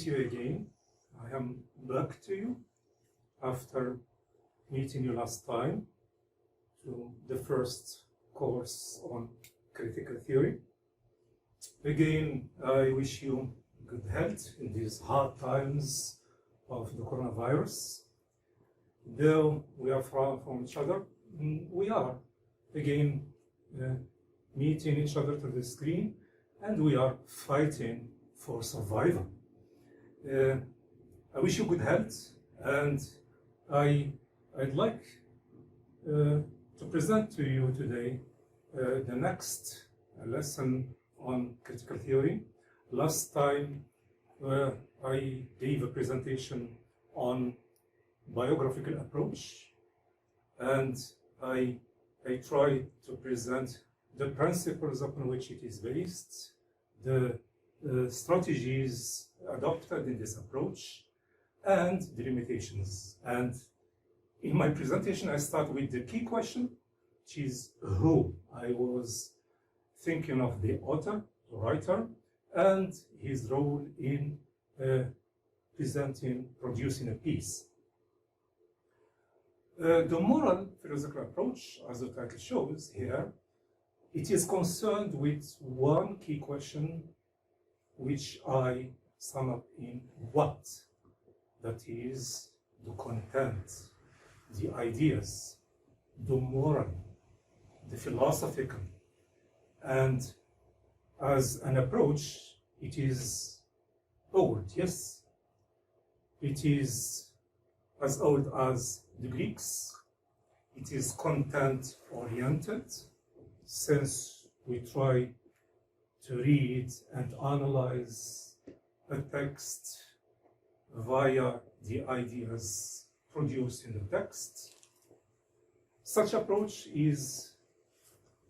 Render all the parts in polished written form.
meet you again. I am back to you after meeting you last time to the first course on critical theory. Again, I wish you good health in these hard times of the coronavirus. Though we are far from each other, we are again meeting each other through the screen, and we are fighting for survival. I wish you good health, and I'd like to present to you today the next lesson on critical theory. Last time I gave a presentation on biographical approach, and I tried to present the principles upon which it is based, the strategies adopted in this approach, and the limitations. And in my presentation, I start with the key question, which is who. I was thinking of the author, the writer, and his role in producing a piece. The moral philosophical approach, as the title shows here, it is concerned with one key question, which I sum up in what? That is the content, the ideas, the moral, the philosophical. And as an approach, it is old, yes. It is as old as the Greeks. It is content-oriented, since we try to read and analyze a text via the ideas produced in the text. Such approach is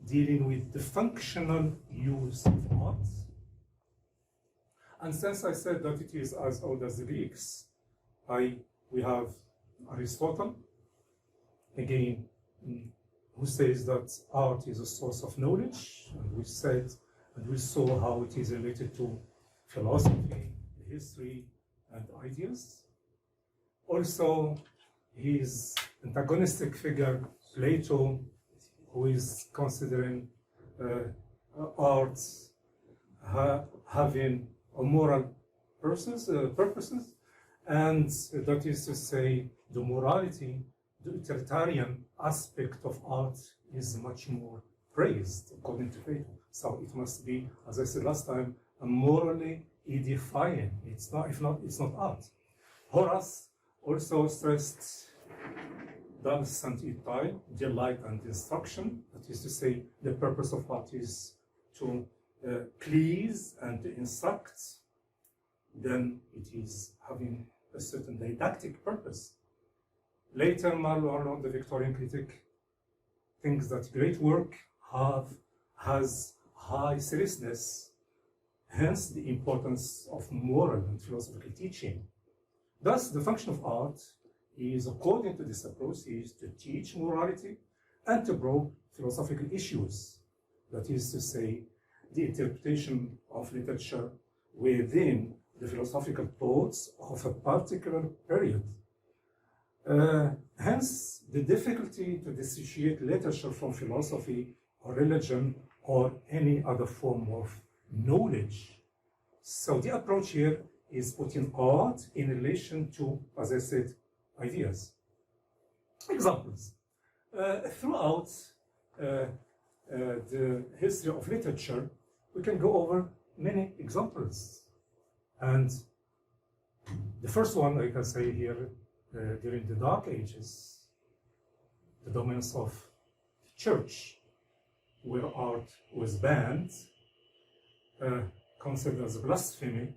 dealing with the functional use of art. And since I said that it is as old as the Greeks, we have Aristotle, again, who says that art is a source of knowledge, and we saw how it is related to philosophy, history, and ideas. Also, his antagonistic figure, Plato, who is considering art having a moral purposes, and that is to say, the morality, the utilitarian aspect of art is much more praised, according to Plato. So it must be, as I said last time, a morally edifying. It's not art. Horace also stressed dulce et itae, delight and instruction. That is to say, the purpose of art is to please and to instruct. Then it is having a certain didactic purpose. Later, Marlowe, the Victorian critic, thinks that great work has high seriousness, hence the importance of moral and philosophical teaching. Thus, the function of art is, according to this approach, is to teach morality and to probe philosophical issues. That is to say, the interpretation of literature within the philosophical thoughts of a particular period. Hence, the difficulty to dissociate literature from philosophy or religion or any other form of knowledge. So the approach here is putting art in relation to, as I said, ideas. Examples. Throughout the history of literature, we can go over many examples. And the first one I can say here, during the Dark Ages, the dominance of the church, where art was banned, considered as blasphemy,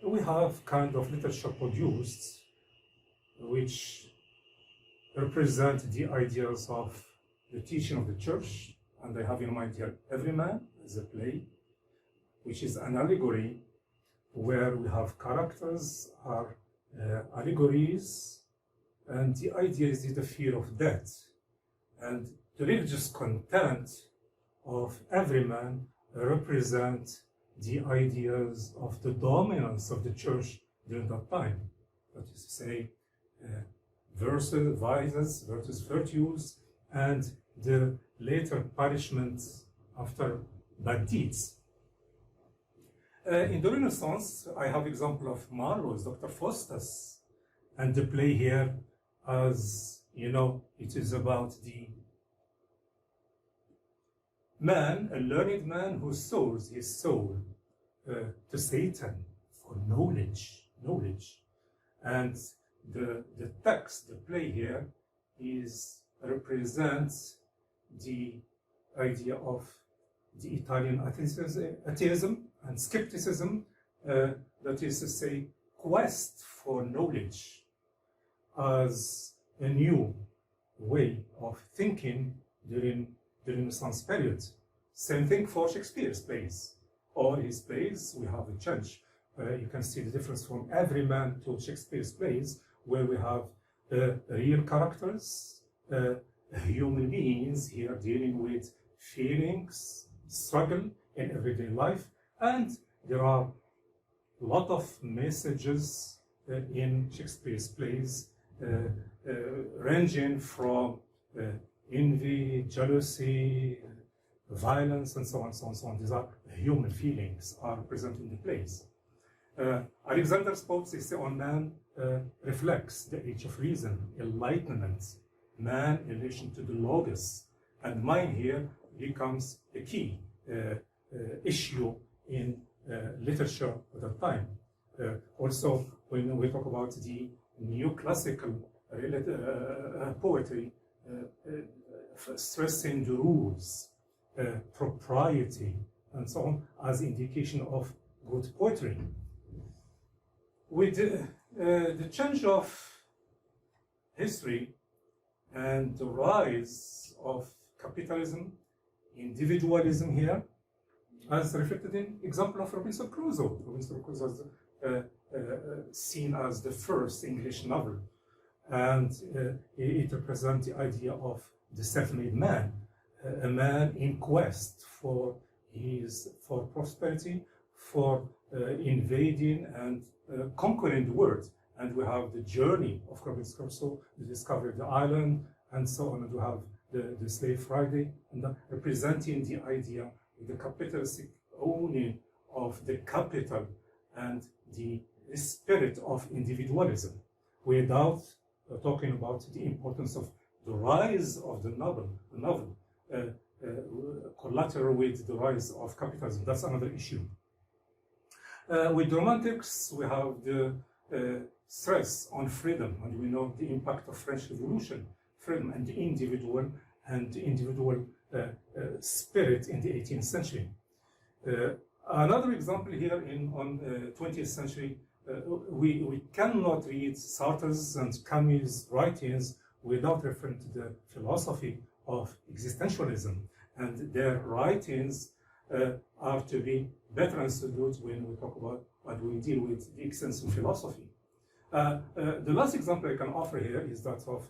we have kind of literature produced which represent the ideas of the teaching of the church. And I have in mind here Every Man as a play, which is an allegory where we have characters are allegories, and the idea is the fear of death. And the religious content of Every Man represent the ideas of the dominance of the church during that time. That is to say, versus vices versus virtues, and the later punishments after bad deeds. In the Renaissance, I have example of Marlowe's Dr. Faustus, and the play here, as you know, it is about the man, a learned man who sold his soul to Satan for knowledge. And the text, the play here, represents the idea of the Italian atheism and skepticism, that is to say, quest for knowledge as a new way of thinking during the Renaissance period. Same thing for Shakespeare's plays. All his plays, we have a change. You can see the difference from Everyman to Shakespeare's plays, where we have real characters, human beings here dealing with feelings, struggle in everyday life, and there are a lot of messages in Shakespeare's plays, ranging from envy, jealousy, violence, and so on, so on, so on. These are human feelings are present in the plays. Alexander's Pope's essay on man reflects the age of reason, enlightenment, man in relation to the Logos, and mind here becomes a key issue in literature at that time. Also, when we talk about the neoclassical poetry, stressing the rules, propriety, and so on, as indication of good poetry. With the change of history and the rise of capitalism, individualism here, as reflected in example of Robinson Crusoe. Robinson Crusoe is seen as the first English novel, and it represents the idea of the self-made man, a man in quest for prosperity, for invading and conquering the world. And we have the journey of Robinson Crusoe, the discovery of the island, and so on. And we have the Slave Friday, and representing the idea of the capitalistic owning of the capital and the spirit of individualism, without talking about the importance of the rise of the novel, collateral with the rise of capitalism. That's another issue. With the Romantics, we have the stress on freedom, and we know the impact of French Revolution, freedom and the individual spirit in the 18th century. Another example here on 20th century, we cannot read Sartre's and Camus' writings without referring to the philosophy of existentialism, and their writings are to be better understood when we talk about what we deal with the existential philosophy. The last example I can offer here is that of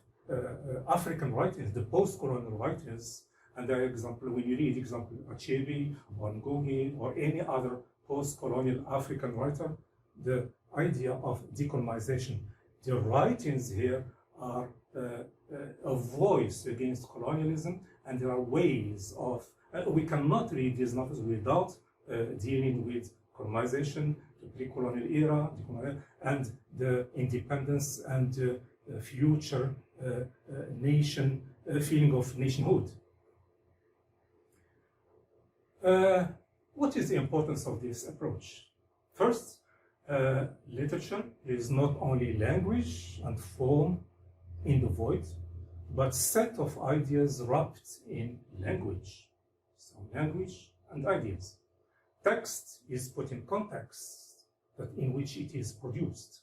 African writings, the post-colonial writings, and there example, when you read example Achebe or Ngugi or any other post-colonial African writer, the idea of decolonization. The writings here are a voice against colonialism, and there are ways of, we cannot read these novels without dealing with colonization, the pre-colonial era, and the independence and future nation, feeling of nationhood. What is the importance of this approach? First, literature is not only language and form in the void, but set of ideas wrapped in language. So language and ideas. Text is put in context in which it is produced.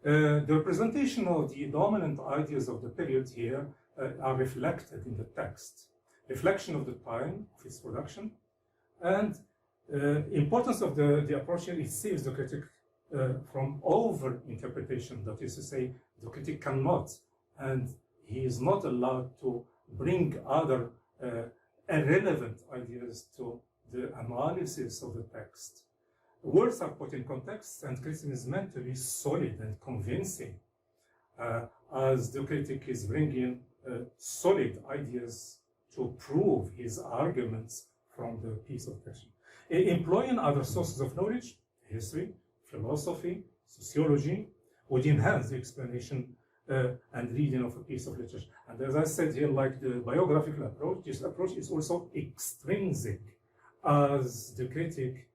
The representation of the dominant ideas of the period here are reflected in the text. Reflection of the time of its production, and importance of the approach here, it saves the critic from over-interpretation. That is to say, the critic cannot, and he is not allowed to bring other irrelevant ideas to the analysis of the text. Words are put in context, and criticism is meant to be solid and convincing, as the critic is bringing solid ideas to prove his arguments from the piece of text. Employing other sources of knowledge, history, philosophy, sociology, would enhance the explanation and reading of a piece of literature. And as I said here, like the biographical approach, this approach is also extrinsic, as the critic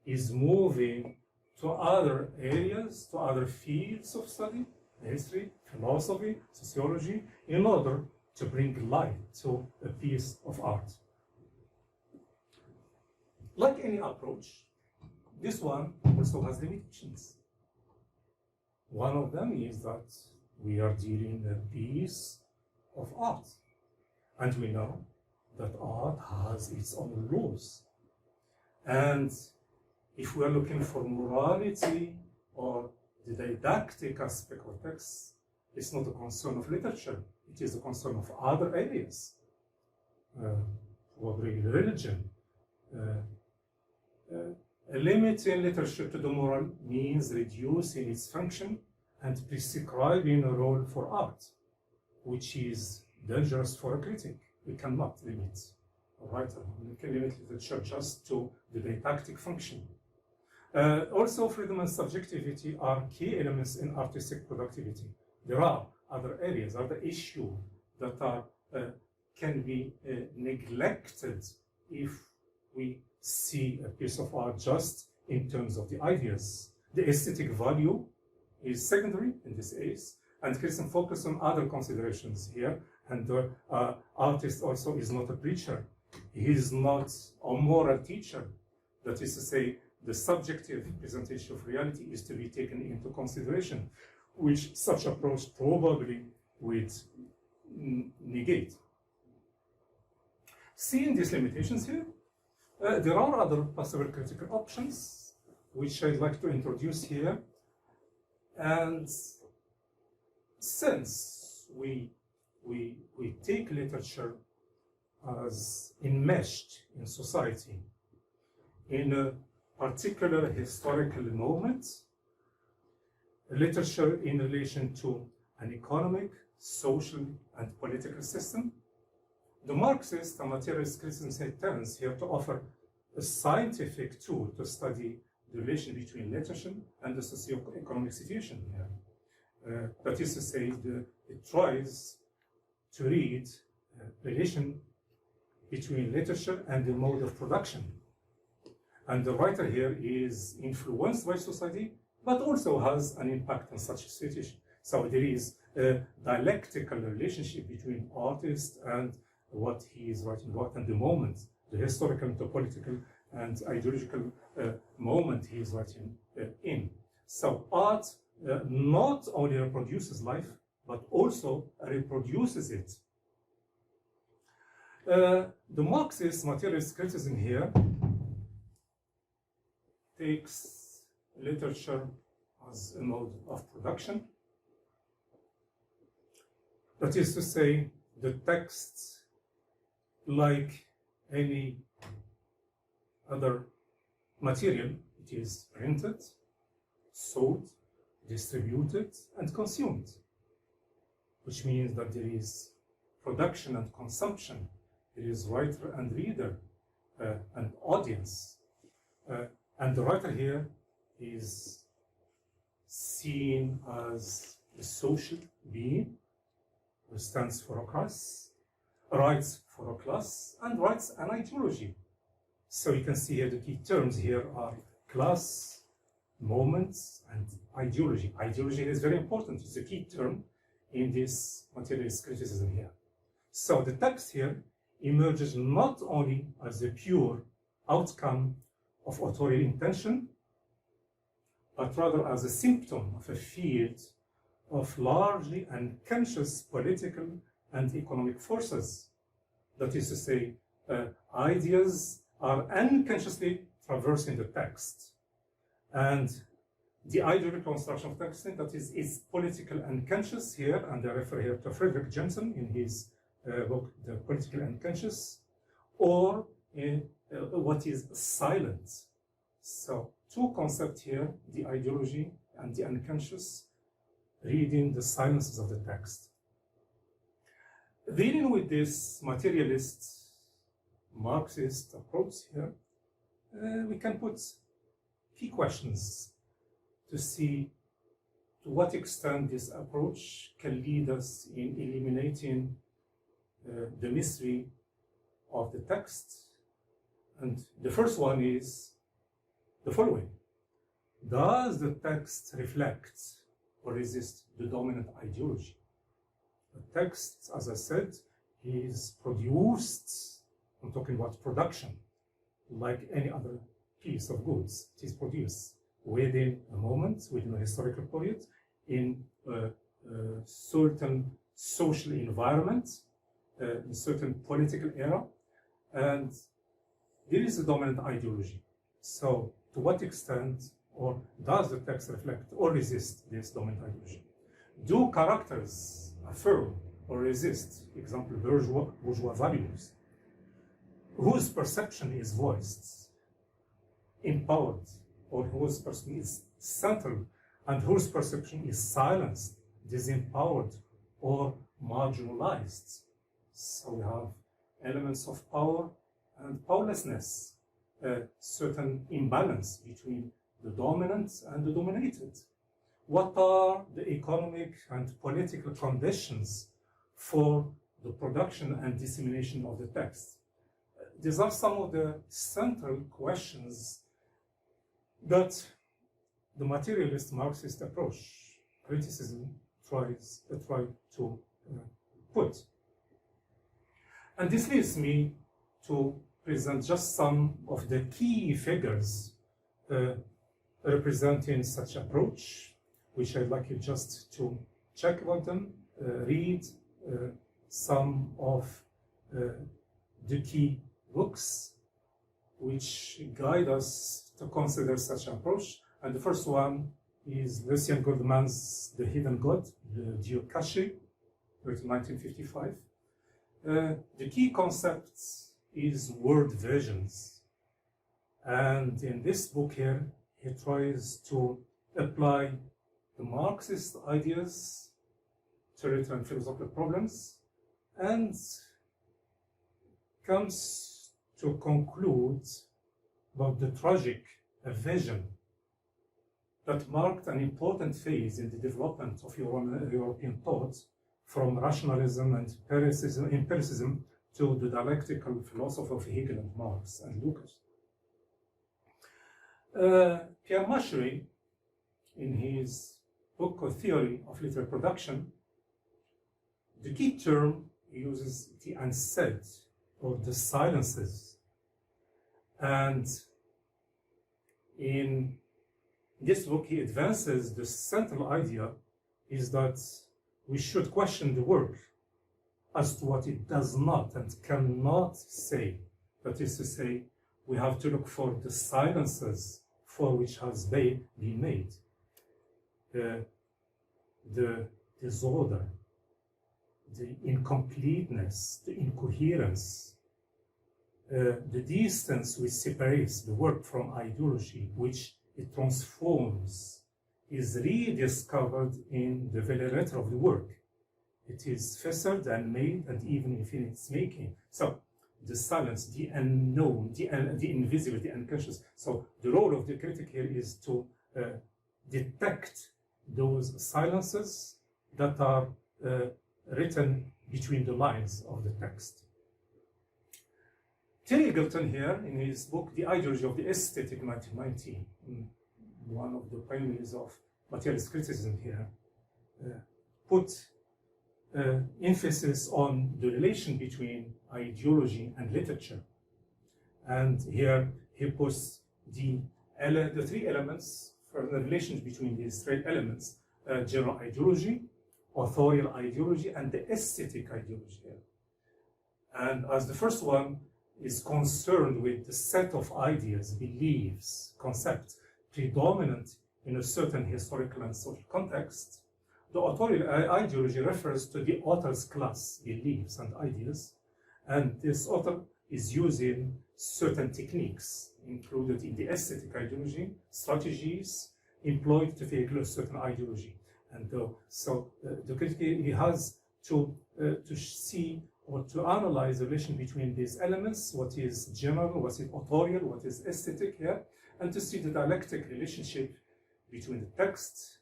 is moving to other areas, to other fields of study, history, philosophy, sociology, in order to bring light to a piece of art. Like any approach, this one also has limitations. One of them is that we are dealing with a piece of art, and we know that art has its own laws. And if we are looking for morality or the didactic aspect of text, it's not a concern of literature, it is a concern of other areas, probably religion. Limiting literature to the moral means reducing its function and prescribing a role for art, which is dangerous for a critic. We cannot limit a writer. We can limit literature just to the didactic function. Also, freedom and subjectivity are key elements in artistic productivity. There are other areas, other issues that are, can be neglected if we see a piece of art just in terms of the ideas. The aesthetic value is secondary in this case, and criticism focuses on other considerations here. And the artist also is not a preacher. He is not a moral teacher. That is to say, the subjective presentation of reality is to be taken into consideration, which such approach probably would negate. Seeing these limitations here, there are other possible critical options, which I'd like to introduce here. And since we take literature as enmeshed in society, in a particular historical moment, literature in relation to an economic, social, and political system, the Marxist and materialist criticism turns here to offer a scientific tool to study the relation between literature and the socio-economic situation here. That is to say, it tries to read a relation between literature and the mode of production. And the writer here is influenced by society, but also has an impact on such a situation. So there is a dialectical relationship between artist and what he is writing about, and the moment, the historical, the political, and ideological moment he is writing in. So art not only reproduces life, but also reproduces it. The Marxist materialist criticism here takes literature as a mode of production. That is to say, the text, like any other material, it is printed, sold, distributed, and consumed, which means that there is production and consumption, there is writer and reader, and audience. And the writer here is seen as a social being who stands for a class, writes for a class, and writes an ideology. So you can see here the key terms here are class, moments, and ideology. Ideology is very important. It's a key term in this materialist criticism here. So the text here emerges not only as a pure outcome of authorial intention, but rather as a symptom of a field of largely unconscious political and economic forces. That is to say, ideas are unconsciously traversing the text. And the ideological construction of text, that is political unconscious here, and I refer here to Frederick Jensen in his book, The Political Unconscious, or what is silent. So two concepts here, the ideology and the unconscious, reading the silences of the text. Dealing with this materialist, Marxist approach here, we can put key questions to see to what extent this approach can lead us in eliminating the mystery of the text. And the first one is the following. Does the text reflect or resist the dominant ideology? The text, as I said, is produced, I'm talking about production, like any other piece of goods. It is produced within a moment, within a historical period, in a certain social environment, in a certain political era, and there is a dominant ideology. So, to what extent, or does the text reflect or resist this dominant ideology? Do characters affirm or resist, example, bourgeois values, whose perception is voiced, empowered, or whose perception is centered, and whose perception is silenced, disempowered, or marginalized? So we have elements of power and powerlessness, a certain imbalance between the dominant and the dominated. What are the economic and political conditions for the production and dissemination of the text? These are some of the central questions that the materialist Marxist approach, criticism, tries to put. And this leads me to present just some of the key figures representing such approach, which I'd like you just to check about them, read some of the key books which guide us to consider such an approach. And the first one is Lucien Goldman's The Hidden God, Le Dieu Caché, written in 1955. The key concept is word visions. And in this book here, he tries to apply the Marxist ideas to literary and philosophical problems, and comes to conclude about the tragic vision that marked an important phase in the development of European thought, from rationalism and empiricism to the dialectical philosophy of Hegel and Marx and Lucas. Pierre Machery, in his book of Theory of Literary Production, the key term he uses the unsaid, or the silences. And in this book, he advances the central idea is that we should question the work as to what it does not and cannot say. That is to say, we have to look for the silences for which has been made. The disorder, the incompleteness, the incoherence, the distance which separates the work from ideology, which it transforms, is rediscovered in the very letter of the work. It is festered and made, and even if in its making. So the silence, the unknown, the invisible, the unconscious. So the role of the critic here is to detect those silences that are written between the lines of the text. Terry Eagleton here, in his book, The Ideology of the Aesthetic, 1990, one of the pioneers of materialist criticism here, put emphasis on the relation between ideology and literature. And here he puts the three elements, for the relation between these three elements, general ideology, authorial ideology, and the aesthetic ideology here. And as the first one is concerned with the set of ideas, beliefs, concepts predominant in a certain historical and social context, the authorial ideology refers to the author's class, beliefs and ideas, and this author is using certain techniques included in the aesthetic ideology, strategies employed to vehicle a certain ideology. And so the critic, he has to see or to analyze the relation between these elements, what is general, what is authorial, what is aesthetic here, and to see the dialectic relationship between the text,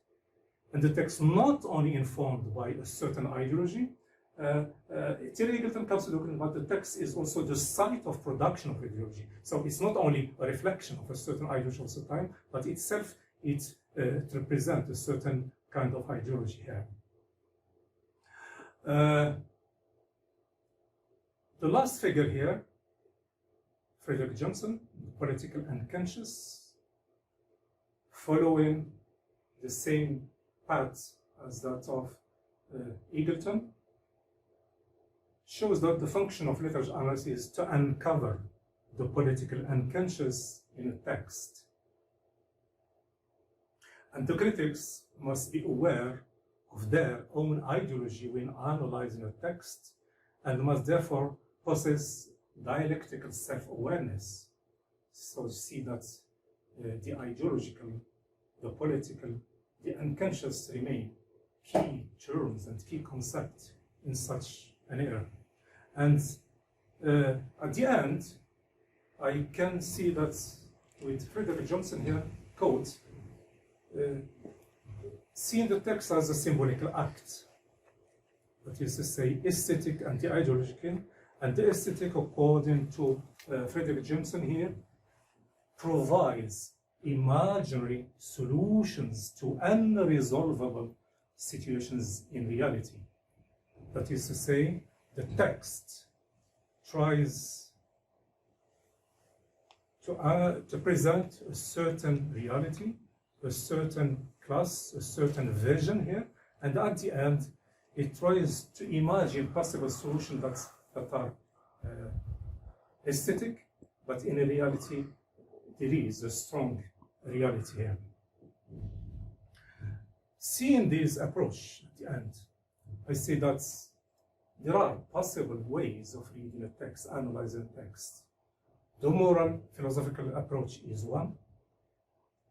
and the text not only informed by a certain ideology. Terry Eagleton comes to look at what the text is also the site of production of ideology. So it's not only a reflection of a certain ideology of the time, but itself it represents a certain kind of ideology here. The last figure here, Frederick Johnson, political unconscious, following the same path as that of Eagleton, shows that the function of literature analysis is to uncover the political unconscious in a text. And the critics must be aware of their own ideology when analyzing a text, and must therefore possess dialectical self-awareness. So you see that the ideological, the political, the unconscious remain key terms and key concepts in such an era. And at the end, I can see that with Frederick Johnson here, quote, seeing the text as a symbolical act, that is to say, aesthetic and ideological, and the aesthetic, according to Frederick Johnson here, provides imaginary solutions to unresolvable situations in reality. That is to say, the text tries to present a certain reality, a certain class, a certain vision here, and at the end, it tries to imagine possible solutions that are aesthetic, but in reality, there is a strong reality here. Seeing this approach at the end, I see that there are possible ways of reading a text, analyzing a text. The moral philosophical approach is one,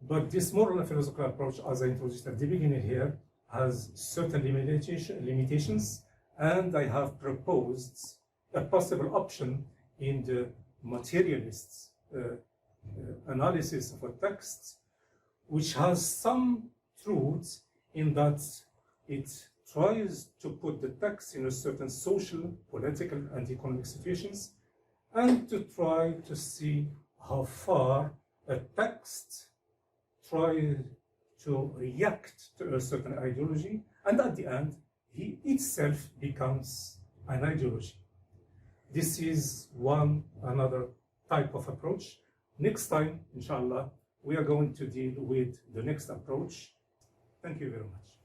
but this moral and philosophical approach, as I introduced at the beginning here, has certain limitations, and I have proposed a possible option in the materialist analysis of a text, which has some truths in that it tries to put the text in a certain social, political, and economic situations, and to try to see how far a text tries to react to a certain ideology, and at the end, he itself becomes an ideology. This is another type of approach. Next time, inshallah, we are going to deal with the next approach. Thank you very much.